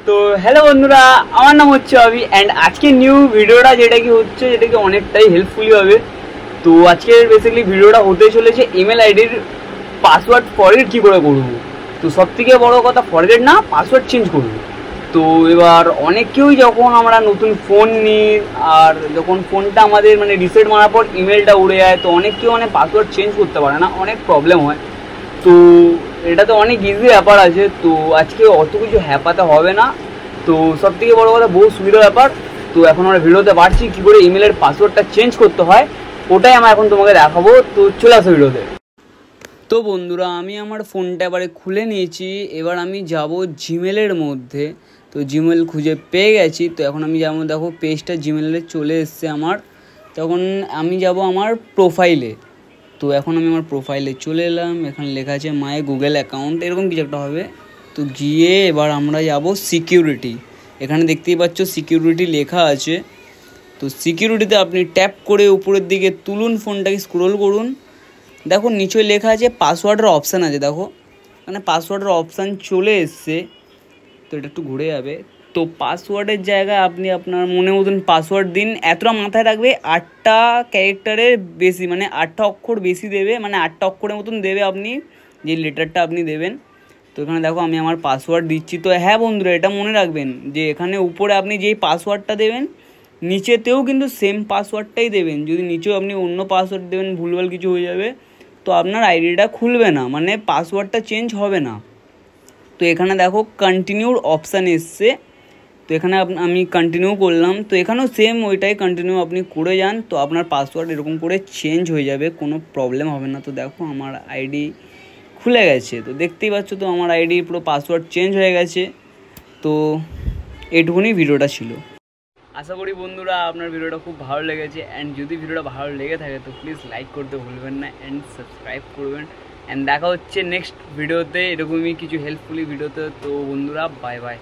তো হ্যালো বন্ধুরা, আমার নাম হচ্ছে অভি অ্যান্ড আজকে নিউ ভিডিওটা যেটা কি অনেকটাই হেল্পফুলি হবে। তো আজকের বেসিক্যালি ভিডিওটা হতে চলেছে ইমেল আইডির পাসওয়ার্ড ফরগেট কী করে করবো। তো সব থেকে বড়ো কথা ফরগেট না, পাসওয়ার্ড চেঞ্জ করবো। তো এবার অনেকেই যখন আমরা নতুন ফোন নিই আর যখন ফোনটা আমাদের মানে রিসেট মারার পর ইমেলটা উড়ে যায়, তো অনেকেই পাসওয়ার্ড চেঞ্জ করতে পারে না, অনেক প্রবলেম হয়। তো এটা তো অনেক ইজি ব্যাপার আছে, তো আজকে অত কিছু হ্যাপাতে হবে না। তো সব থেকে বড়ো কথা বহু সুবিধার ব্যাপার। তো এখন আমরা ভিডিওতে পারছি কী করে ইমেলের পাসওয়ার্ডটা চেঞ্জ করতে হয়, ওটাই আমরা এখন তোমাকে দেখাবো। তো চলে আসো ভিডিওতে। তো বন্ধুরা, আমি আমার ফোনটা এবারে খুলে নিয়েছি। এবার আমি যাব জিমেলের মধ্যে। তো জিমেল খুঁজে পেয়ে গেছি। তো এখন আমি যেমন দেখো পেজটা জিমেলে চলে এসছে আমার। তখন আমি যাব আমার প্রোফাইলে। তো এখন আমি আমার প্রোফাইলে চলে এলাম। এখানে লেখা আছে মাই গুগল অ্যাকাউন্ট, এরকম কিছু একটা হবে। তো গিয়ে এবার আমরা যাব সিকিউরিটি। এখানে দেখতেই পাচ্ছ সিকিউরিটি লেখা আছে। তো সিকিউরিটিতে আপনি ট্যাপ করে উপরের দিকে তুলুন, ফোনটাকে স্ক্রোল করুন। দেখো নিচে লেখা আছে পাসওয়ার্ডের অপশান আছে। দেখো মানে পাসওয়ার্ডের অপশান চলে এসছে। তো এটা একটু ঘুরে যাবে। তো পাসওয়ার্ডের জায়গায় আপনি আপনার মনে মতন পাসওয়ার্ড দিন। এতটা মাথায় রাখবে, 8টা ক্যারেক্টারের বেশি, মানে 8টা অক্ষর বেশি দেবে, মানে 8টা অক্ষরের মতন দেবে আপনি যে লেটারটা আপনি দেবেন। তো এখানে দেখো আমি আমার পাসওয়ার্ড দিচ্ছি। তো হ্যাঁ বন্ধুরা, এটা মনে রাখবেন যে এখানে উপরে আপনি যেই পাসওয়ার্ডটা দেবেন নিচেতেও কিন্তু সেম পাসওয়ার্ডটাই দেবেন। যদি নিচেও আপনি অন্য পাসওয়ার্ড দেবেন, ভুলভাল কিছু হয়ে যাবে, তো আপনার আইডিটা খুলবে না, মানে পাসওয়ার্ডটা চেঞ্জ হবে না। তো এখানে দেখো কন্টিনিউর অপশান এসছে। তো এখানে আমি কন্টিনিউ করলাম। তো এখানেও সেম ওইটাই কন্টিনিউ আপনি করে যান। তো আপনার পাসওয়ার্ড এরকম করে চেঞ্জ হয়ে যাবে, কোনো প্রবলেম হবে না। তো দেখো আমার আইডি খুলে গেছে। তো দেখতেই পাচ্ছ, তো আমার আইডি পুরো পাসওয়ার্ড চেঞ্জ হয়ে গেছে। তো এইটুকুনি ভিডিওটা ছিল। আশা করি বন্ধুরা আপনার ভিডিওটা খুব ভালো লেগেছে। অ্যান্ড যদি ভিডিওটা ভালো লেগে থাকে তো প্লিজ লাইক করতে ভুলবেন না অ্যান্ড সাবস্ক্রাইব করবেন। অ্যান্ড দেখা হচ্ছে নেক্সট ভিডিওতে এরকমই কিছু হেল্পফুলি ভিডিওতে। তো বন্ধুরা বাই বাই।